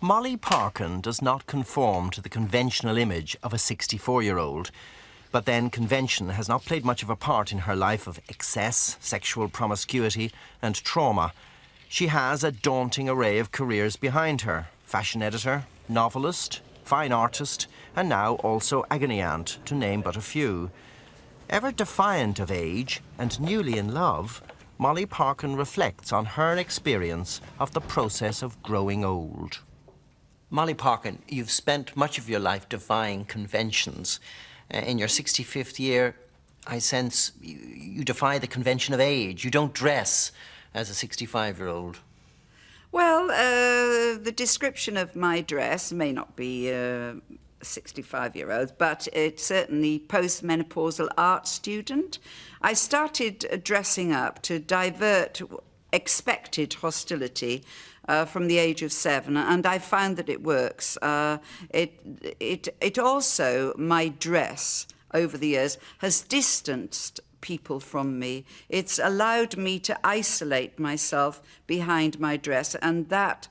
Molly Parkin does not conform to the conventional image of a 64-year-old. But then convention has not played much of a part in her life of excess, sexual promiscuity and trauma. She has a daunting array of careers behind her. Fashion editor, novelist, fine artist, and now also agony aunt, to name but a few. Ever defiant of age and newly in love, Molly Parkin reflects on her experience of the process of growing old. Molly Parkin, you've spent much of your life defying conventions. In your 65th year, I sense you defy the convention of age. You don't dress as a 65-year-old. Well, the description of my dress may not be 65-year-old, but it's certainly post-menopausal art student. I started dressing up to divert expected hostility from the age of 7, and I found that it works. It also, my dress over the years, has distanced people from me. It's allowed me to isolate myself behind my dress, and that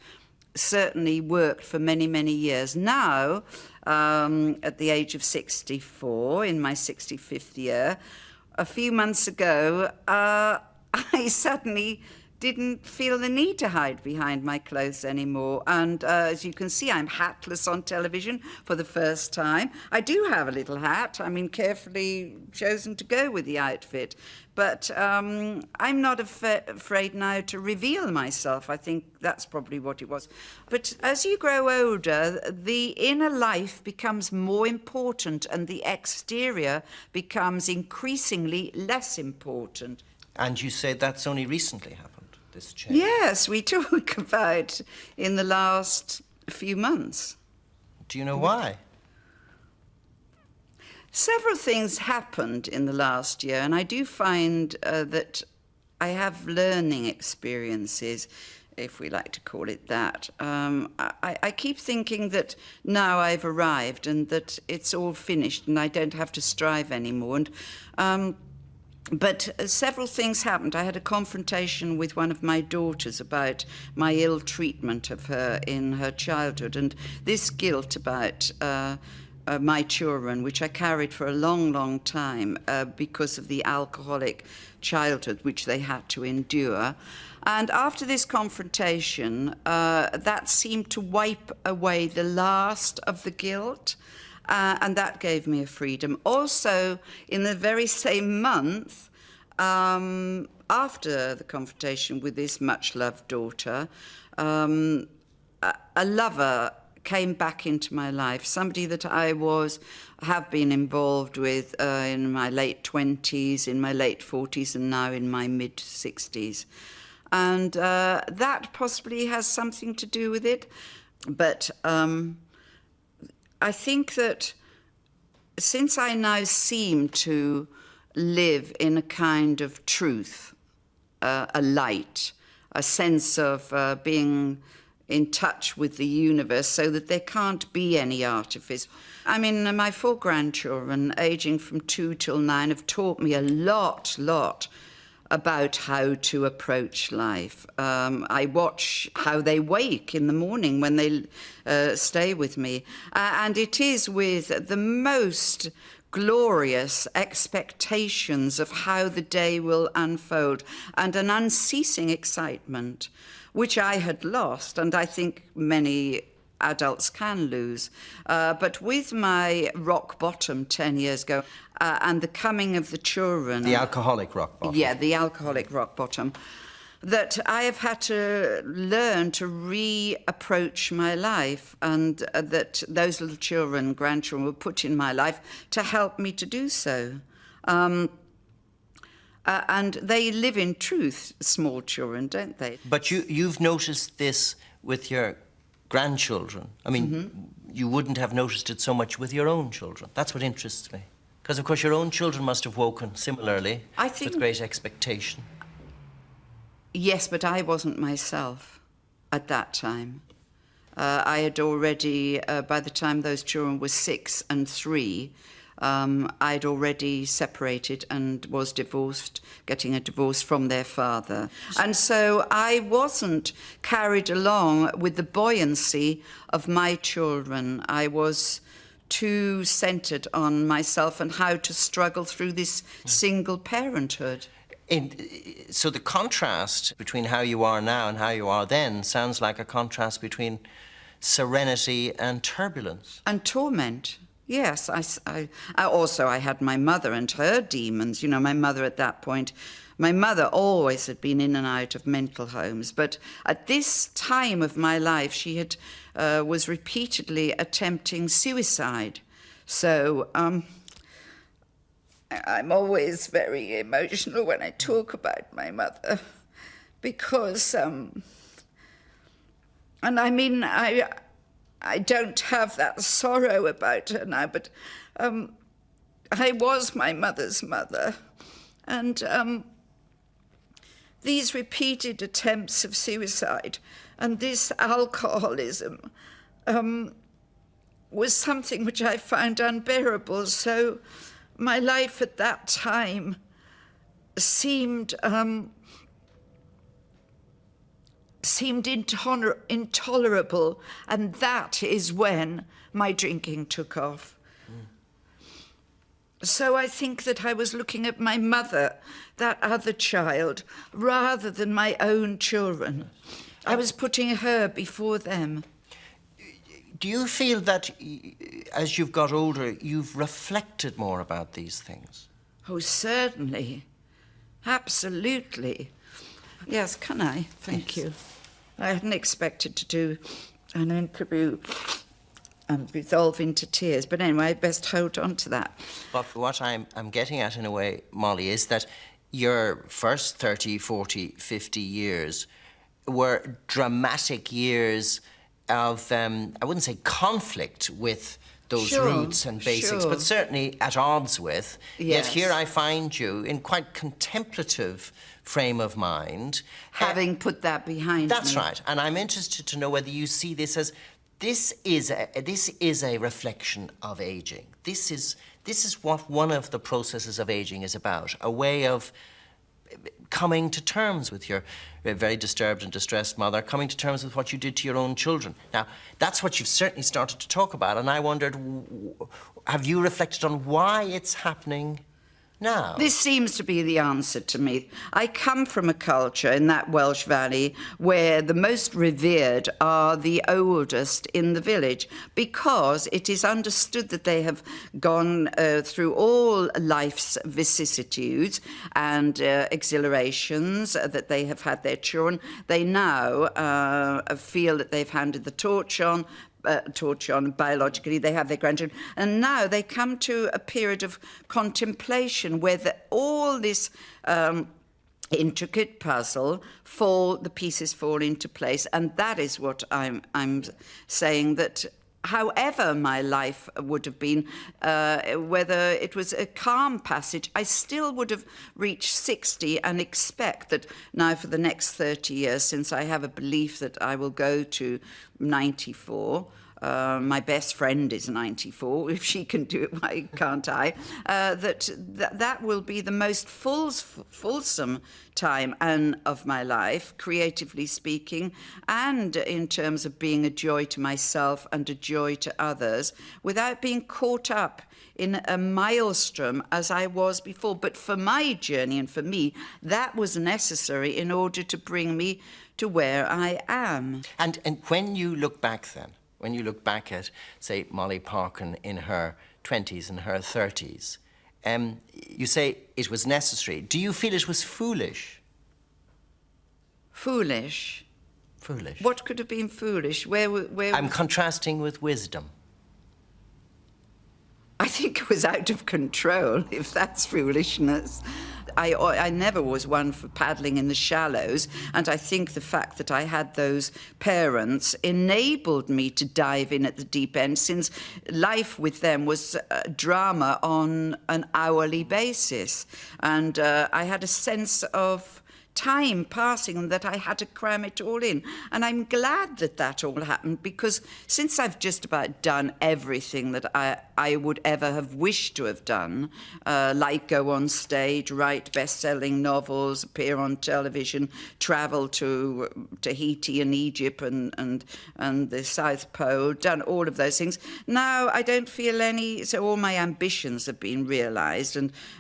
certainly worked for many, many years. Now, at the age of 64, in my 65th year, a few months ago, I suddenly didn't feel the need to hide behind my clothes anymore. And as you can see, I'm hatless on television for the first time. I do have a little hat, carefully chosen to go with the outfit. But I'm not afraid now to reveal myself. I think that's probably what it was. But as you grow older, the inner life becomes more important and the exterior becomes increasingly less important. And you say that's only recently happened, this change? Yes, we talk about in the last few months. Do you know why? Several things happened in the last year, and I do find that I have learning experiences, if we like to call it that. I keep thinking that now I've arrived and that it's all finished and I don't have to strive anymore. But several things happened. I had a confrontation with one of my daughters about my ill treatment of her in her childhood, and this guilt about my children, which I carried for a long, long time because of the alcoholic childhood which they had to endure. And after this confrontation, that seemed to wipe away the last of the guilt. And that gave me a freedom. Also, in the very same month, after the confrontation with this much-loved daughter, a lover came back into my life, somebody that I have been involved with in my late 20s, in my late 40s, and now in my mid-60s. And that possibly has something to do with it. But I think that since I now seem to live in a kind of truth, a light, a sense of being in touch with the universe so that there can't be any artifice. My 4 grandchildren, aging from 2 till 9, have taught me a lot about how to approach life. I watch how they wake in the morning when they stay with me. And it is with the most glorious expectations of how the day will unfold and an unceasing excitement, which I had lost, and I think many adults can lose. But with my rock bottom 10 years ago and the coming of the children... The alcoholic rock bottom. Yeah, the alcoholic rock bottom. That I have had to learn to reapproach my life, and that those little children, grandchildren, were put in my life to help me to do so. And they live in truth, small children, don't they? But you've noticed this with your grandchildren. You wouldn't have noticed it so much with your own children. That's what interests me. Because, of course, your own children must have woken similarly, with great expectation. Yes, but I wasn't myself at that time. I had already, by the time those children were 6 and 3, I'd already separated and was divorced, getting a divorce from their father. And so I wasn't carried along with the buoyancy of my children. I was too centred on myself and how to struggle through this single parenthood. So the contrast between how you are now and how you are then sounds like a contrast between serenity and turbulence. And torment. Yes, I also had my mother and her demons. You know, my mother at that point, my mother always had been in and out of mental homes, but at this time of my life, she was repeatedly attempting suicide. So I'm always very emotional when I talk about my mother, because, and I mean, I don't have that sorrow about her now, but I was my mother's mother. And these repeated attempts of suicide and this alcoholism was something which I found unbearable. So my life at that time seemed intolerable, and that is when my drinking took off. So I think that I was looking at my mother, that other child, rather than my own children. I was putting her before them. Do you feel that as you've got older, you've reflected more about these things? Oh, certainly. Absolutely. Yes, can I? Thank you. I hadn't expected to do an interview and resolve into tears, but anyway, I best hold on to that. But what I'm getting at, in a way, Molly, is that your first 30, 40, 50 years were dramatic years of, I wouldn't say conflict with those roots and basics, but certainly at odds with. Yes. Yet here I find you in quite contemplative frame of mind. Having put that behind me. That's right. And I'm interested to know whether you see this as this is a reflection of aging. This is what one of the processes of aging is about, a way of coming to terms with your very disturbed and distressed mother, coming to terms with what you did to your own children. Now, that's what you've certainly started to talk about, and I wondered, have you reflected on why it's happening now? This seems to be the answer to me. I come from a culture in that Welsh Valley where the most revered are the oldest in the village, because it is understood that they have gone through all life's vicissitudes and exhilarations, that they have had their children. They now feel that they've handed the torch on biologically, they have their grandchildren, and now they come to a period of contemplation where all this intricate puzzle the pieces fall into place, and that is what I'm saying, that however my life would have been, whether it was a calm passage, I still would have reached 60 and expect that now for the next 30 years, since I have a belief that I will go to 94, my best friend is 94. If she can do it, why can't I? That will be the most fulsome time of my life, creatively speaking, and in terms of being a joy to myself and a joy to others, without being caught up in a maelstrom as I was before. But for my journey and for me, that was necessary in order to bring me to where I am. And when you look back then, when you look back at, say, Molly Parkin in her 20s and her 30s, you say it was necessary. Do you feel it was foolish? Foolish? Foolish. What could have been foolish? Where I'm contrasting with wisdom. I think it was out of control, if that's foolishness. I never was one for paddling in the shallows, and I think the fact that I had those parents enabled me to dive in at the deep end, since life with them was drama on an hourly basis. And I had a sense of time passing and that I had to cram it all in. And I'm glad that that all happened, because since I've just about done everything that I would ever have wished to have done, like go on stage, write best-selling novels, appear on television, travel to Tahiti and Egypt and the South Pole, done all of those things, now I don't feel any, so all my ambitions have been realised,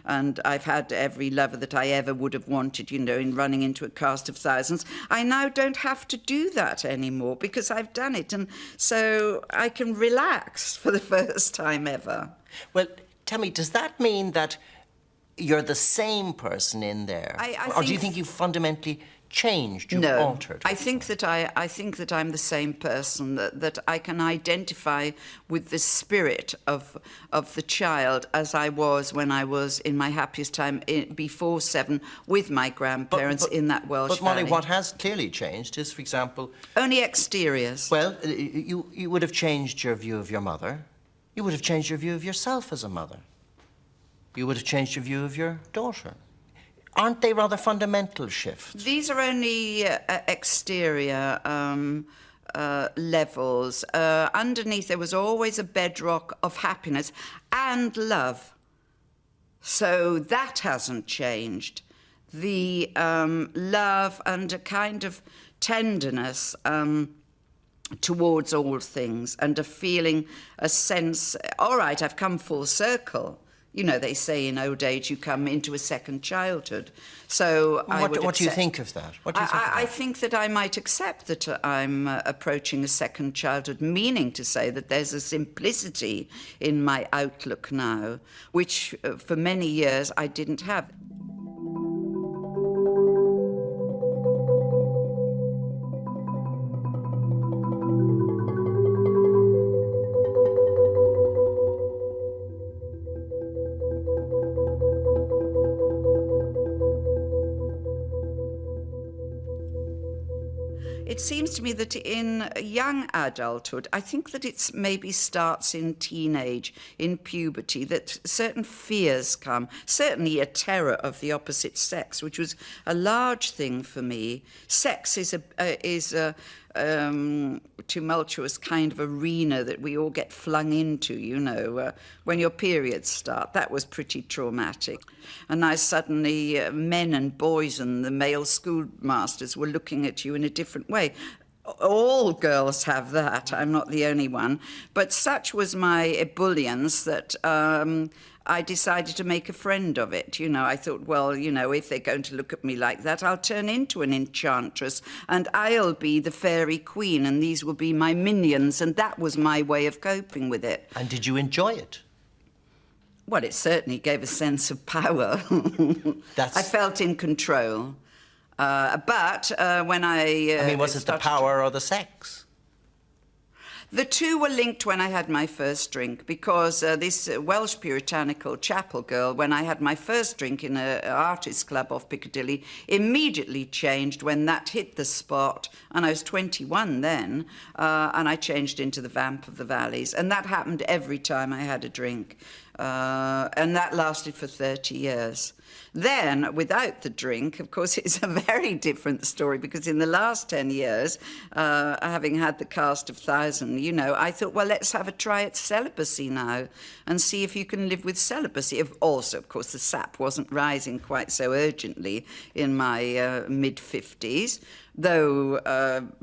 and I've had every lover that I ever would have wanted, you know, in running into a cast of thousands. I now don't have to do that anymore because I've done it, and so I can relax for the first time ever. Well, tell me, does that mean that you're the same person in there? Or do you think you've fundamentally changed, you've altered? I think that I'm the same person, that I can identify with the spirit of the child as I was when I was in my happiest time before 7 with my grandparents in that Welsh But Molly, valley. what has clearly changed is, for example... Only exteriors. Well, you would have changed your view of your mother. You would have changed your view of yourself as a mother. You would have changed your view of your daughter. Aren't they rather fundamental shifts? These are only exterior levels. Underneath there was always a bedrock of happiness and love. So that hasn't changed. The love and a kind of tenderness towards all things, and a feeling, a sense, all right, I've come full circle. You know, they say in old age you come into a second childhood. So what do you think of that? What do you think of that? I think that I might accept that I'm approaching a second childhood, meaning to say that there's a simplicity in my outlook now, which for many years I didn't have. It seems to me that in young adulthood, I think that it maybe starts in teenage, in puberty, that certain fears come, certainly a terror of the opposite sex, which was a large thing for me. Sex is a tumultuous kind of arena that we all get flung into, you know, when your periods start. That was pretty traumatic. And now suddenly men and boys and the male schoolmasters were looking at you in a different way. All girls have that. I'm not the only one. But such was my ebullience that I decided to make a friend of it. You know, I thought, well, you know, if they're going to look at me like that, I'll turn into an enchantress and I'll be the fairy queen and these will be my minions. And that was my way of coping with it. And did you enjoy it? Well, it certainly gave a sense of power. I felt in control. But when I mean, was it the power or the sex? The two were linked when I had my first drink, because this Welsh puritanical chapel girl, when I had my first drink in an artist club off Piccadilly, immediately changed when that hit the spot, and I was 21 then, and I changed into the vamp of the valleys, and that happened every time I had a drink, and that lasted for 30 years. Then, without the drink, of course, it's a very different story, because in the last 10 years, having had the cast of 1,000, you know, I thought, well, let's have a try at celibacy now and see if you can live with celibacy. Also, of course, the sap wasn't rising quite so urgently in my mid-50s, though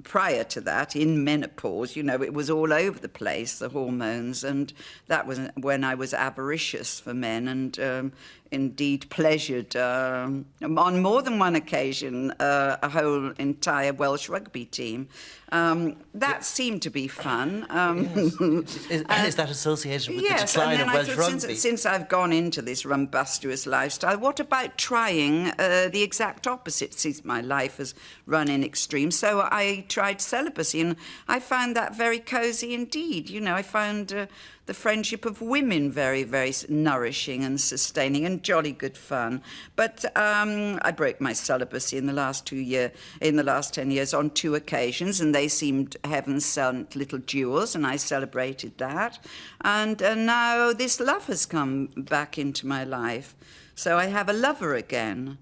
prior to that, in menopause, you know, it was all over the place, the hormones, and that was when I was avaricious for men and indeed pleasured on more than one occasion a whole entire Welsh rugby team. That seemed to be fun. Yes. Is that associated with the decline of Welsh rugby? Since I've gone into this rumbustious lifestyle, what about trying the exact opposite, since my life has run in extremes? So I tried celibacy, and I found that very cosy indeed. You know, I found the friendship of women very, very nourishing and sustaining and jolly good fun. But I broke my celibacy in the last 10 years on 2 occasions, and they seemed heaven-sent little jewels, and I celebrated that. And now this love has come back into my life. So I have a lover again.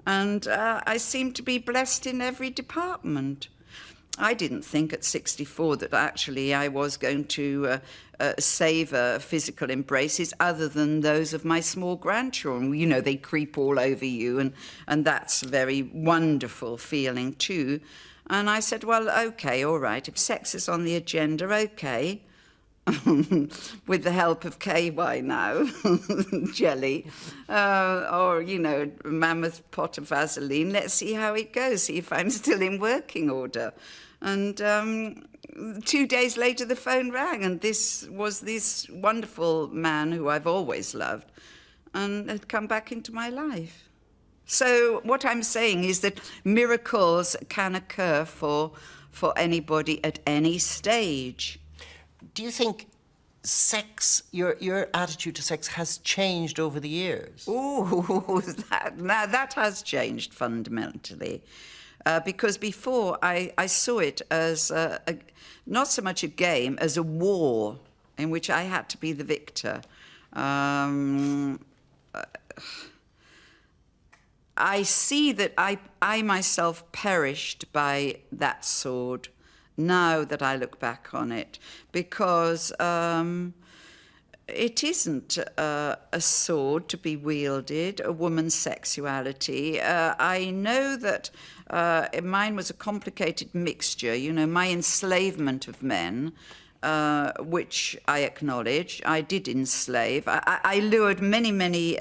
And I seem to be blessed in every department. I didn't think at 64 that actually I was going to savour physical embraces other than those of my small grandchildren. You know, they creep all over you, and that's a very wonderful feeling too. And I said, well, OK, all right, if sex is on the agenda, OK. With the help of KY now, jelly, or, you know, a mammoth pot of Vaseline. Let's see how it goes, see if I'm still in working order. And 2 days later, the phone rang, and this was this wonderful man who I've always loved and had come back into my life. So what I'm saying is that miracles can occur for anybody at any stage. Do you think sex, your attitude to sex has changed over the years? Oh, that has changed fundamentally. Because before I saw it as not so much a game as a war in which I had to be the victor. I see that I myself perished by that sword now that I look back on it, because it isn't a sword to be wielded, a woman's sexuality. I know that mine was a complicated mixture, you know, my enslavement of men, which I acknowledge. I did enslave. I lured many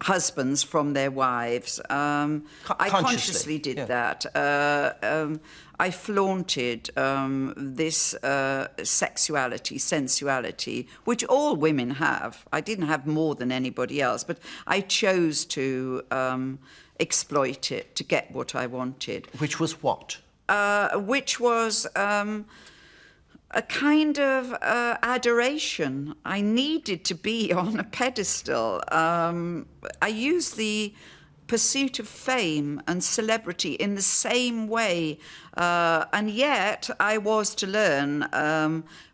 husbands from their wives. I consciously did that. I flaunted this sexuality, sensuality, which all women have. I didn't have more than anybody else, but I chose to exploit it to get what I wanted. Which was what? Which was a kind of adoration. I needed to be on a pedestal. I used the pursuit of fame and celebrity in the same way, and yet I was to learn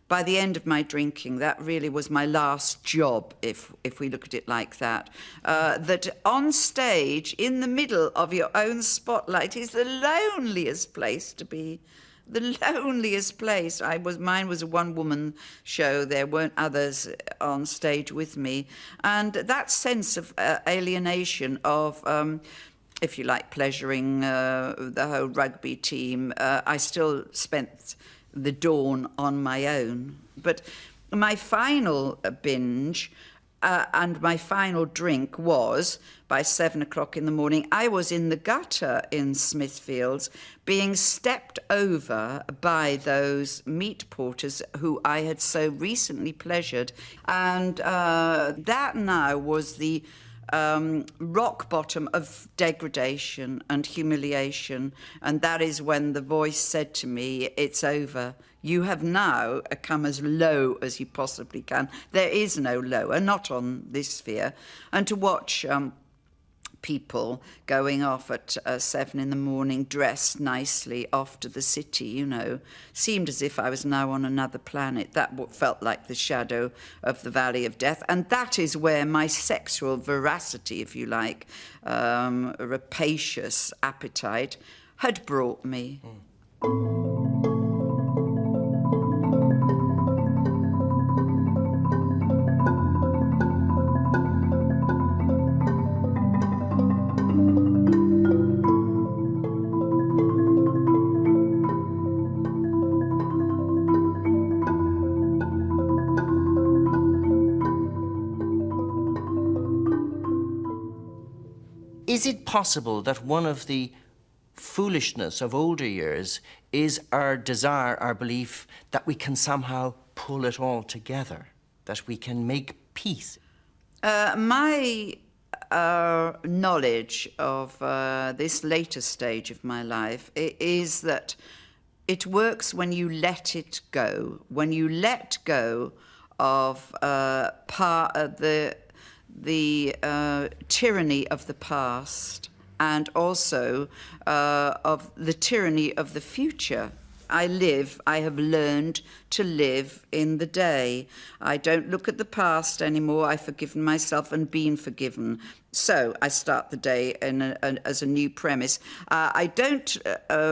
by the end of my drinking, that really was my last job, if we look at it like that, that on stage, in the middle of your own spotlight, is the loneliest place to be. The loneliest place. Mine was a one-woman show. There weren't others on stage with me. And that sense of alienation of, if you like, pleasuring the whole rugby team, I still spent the dawn on my own. But my final binge and my final drink was, by 7 o'clock in the morning, I was in the gutter in Smithfields being stepped over by those meat porters who I had so recently pleasured. And that now was the rock bottom of degradation and humiliation. And that is when the voice said to me, it's over. You have now come as low as you possibly can. There is no lower, not on this sphere. And to watch people going off at 7 in the morning, dressed nicely, off to the city, you know, seemed as if I was now on another planet. That felt like the shadow of the Valley of Death. And that is where my sexual veracity, if you like, rapacious appetite, had brought me. Is it possible that one of the foolishness of older years is our desire, our belief that we can somehow pull it all together, that we can make peace? My knowledge of this later stage of my life is that it works when you let it go, when you let go of the tyranny of the past and also of the tyranny of the future. I have learned to live in the day. I don't look at the past anymore. I've forgiven myself and been forgiven. So I start the day as a new premise. I don't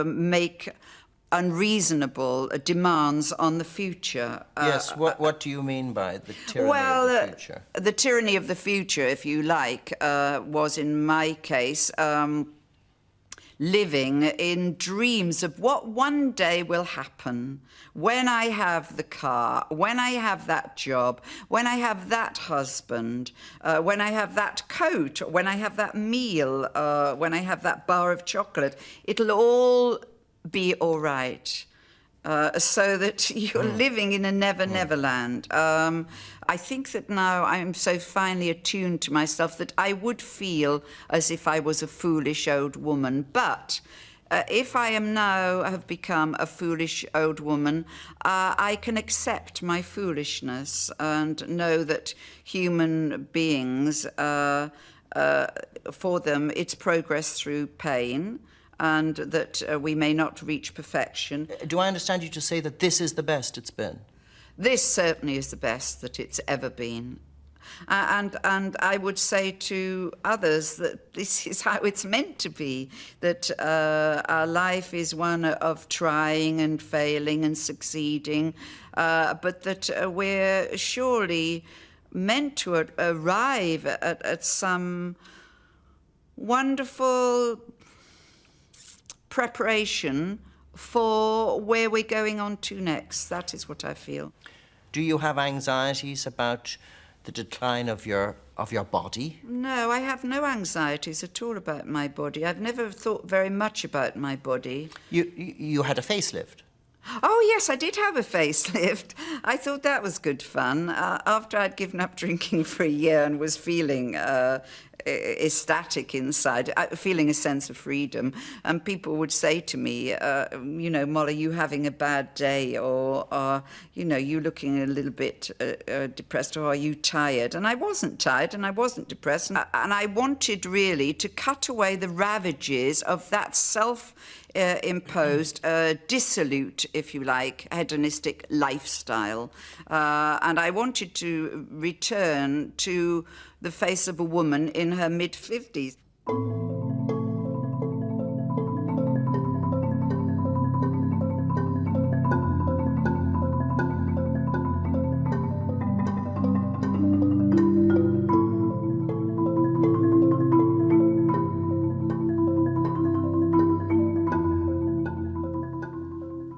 make unreasonable demands on the future. Yes, what do you mean by the tyranny of the future? The tyranny of the future, if you like, was in my case living in dreams of what one day will happen when I have the car, when I have that job, when I have that husband, when I have that coat, when I have that meal, when I have that bar of chocolate. It'll all be all right. So that you're living in a never land. I think that now I'm so finely attuned to myself that I would feel as if I was a foolish old woman. But if I am now have become a foolish old woman, I can accept my foolishness and know that human beings, for them, it's progress through pain, and that we may not reach perfection. Do I understand you to say that this is the best it's been? This certainly is the best that it's ever been. And I would say to others that this is how it's meant to be, that our life is one of trying and failing and succeeding, but that we're surely meant to arrive at some wonderful preparation for where we're going on to next. That is what I feel. Do you have anxieties about the decline of your body? No, I have no anxieties at all about my body. I've never thought very much about my body. You had a facelift? Oh, yes, I did have a facelift. I thought that was good fun. After I'd given up drinking for a year and was feeling ecstatic inside, feeling a sense of freedom, and people would say to me, Molly, you having a bad day, or you looking a little bit depressed, or are you tired? And I wasn't tired, and I wasn't depressed, and I wanted really to cut away the ravages of that self-imposed, dissolute, if you like, hedonistic lifestyle, and I wanted to return to the face of a woman in her mid-50s.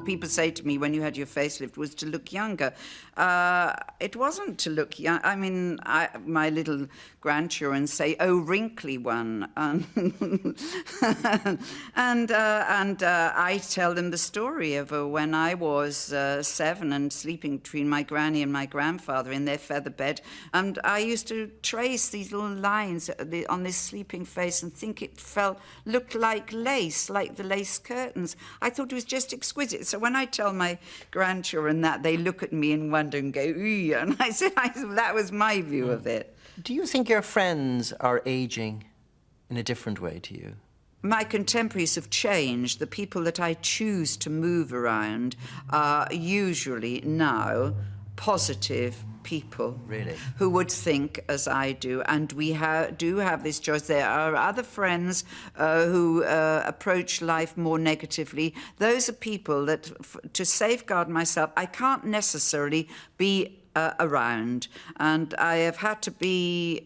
People say to me, when you had your facelift, was to look younger. It wasn't to look young. I mean, my little grandchildren say, "Oh, wrinkly one," and I tell them the story of when I was 7 and sleeping between my granny and my grandfather in their feather bed, and I used to trace these little lines on this sleeping face and think it looked like lace, like the lace curtains. I thought it was just exquisite. So when I tell my grandchildren that, they look at me in wonder and go, "Ooh," and I said that was my view of it. Do you think your friends are aging in a different way to you? My contemporaries have changed. The people that I choose to move around are usually now positive people, really, who would think as I do, and we do have this choice. There are other friends who approach life more negatively. Those are people that, to safeguard myself, I can't necessarily be around, and I have had to be.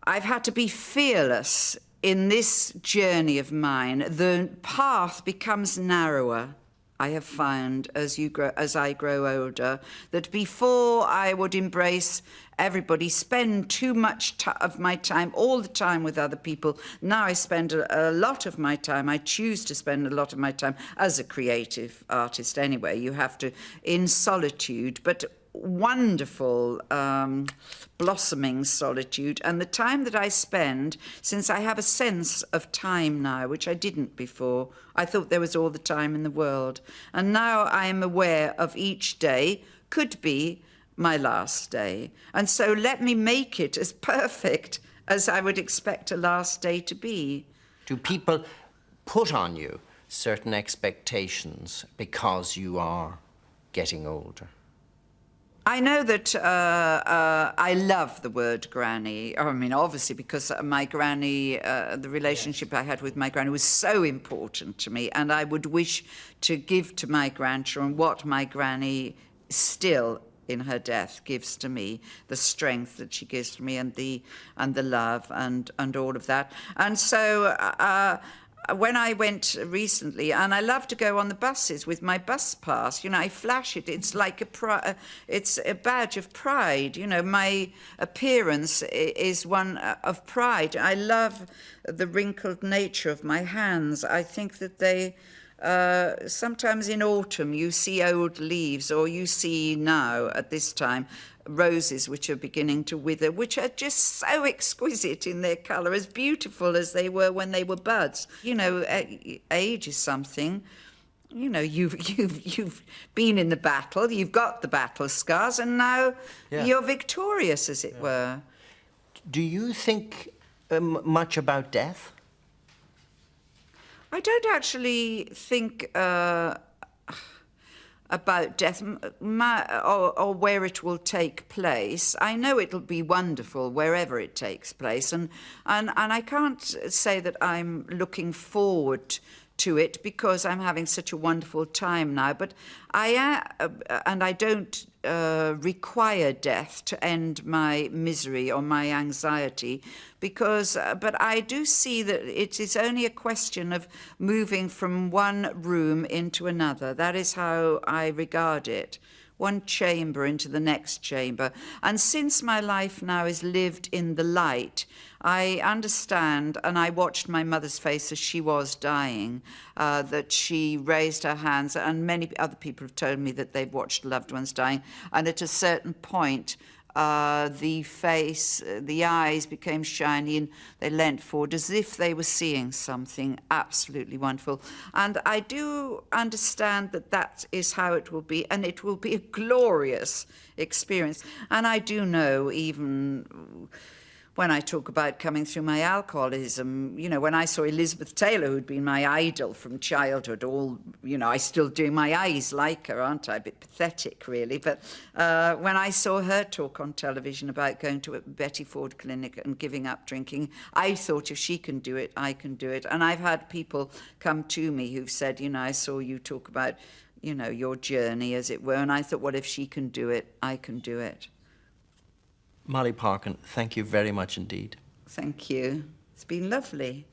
I've had to be fearless in this journey of mine. The path becomes narrower. I have found as I grow older, that before I would embrace everybody, spend too much of my time, all the time with other people. Now I spend a lot of my time, I choose to spend a lot of my time as a creative artist anyway. You have to, in solitude, but wonderful blossoming solitude, and the time that I spend, since I have a sense of time now, which I didn't before. I thought there was all the time in the world, and now I am aware of each day could be my last day, and so let me make it as perfect as I would expect a last day to be. Do people put on you certain expectations because you are getting older? I know that I love the word granny. I mean, obviously, because my granny, the relationship I had with my granny was so important to me, and I would wish to give to my grandchildren what my granny still, in her death, gives to me, the strength that she gives to me, and the love and all of that. And so when I went recently, and I love to go on the buses with my bus pass, you know, I flash it. It's like it's a badge of pride. You know, my appearance is one of pride. I love the wrinkled nature of my hands. I think that they, sometimes in autumn you see old leaves, or you see now at this time roses which are beginning to wither, which are just so exquisite in their colour, as beautiful as they were when they were buds. You know, age is something. You know, you've been in the battle, you've got the battle scars, and now you're victorious, as it were. Do you think much about death? I don't actually think about death or where it will take place. I know it'll be wonderful wherever it takes place, and I can't say that I'm looking forward to it because I'm having such a wonderful time now. But I don't require death to end my misery or my anxiety, because but I do see that it is only a question of moving from one room into another. That is how I regard it. One chamber into the next chamber. And since my life now is lived in the light, I understand, and I watched my mother's face as she was dying, that she raised her hands, and many other people have told me that they've watched loved ones dying, and at a certain point, the face, the eyes became shiny, and they leant forward as if they were seeing something absolutely wonderful. And I do understand that that is how it will be, and it will be a glorious experience. And I do know, even when I talk about coming through my alcoholism, you know, when I saw Elizabeth Taylor, who'd been my idol from childhood, I still do my eyes like her, aren't I? A bit pathetic, really. But when I saw her talk on television about going to a Betty Ford clinic and giving up drinking, I thought, if she can do it, I can do it. And I've had people come to me who've said, you know, I saw you talk about, you know, your journey, as it were, and I thought, well, if she can do it, I can do it. Molly Parkin, thank you very much indeed. Thank you. It's been lovely.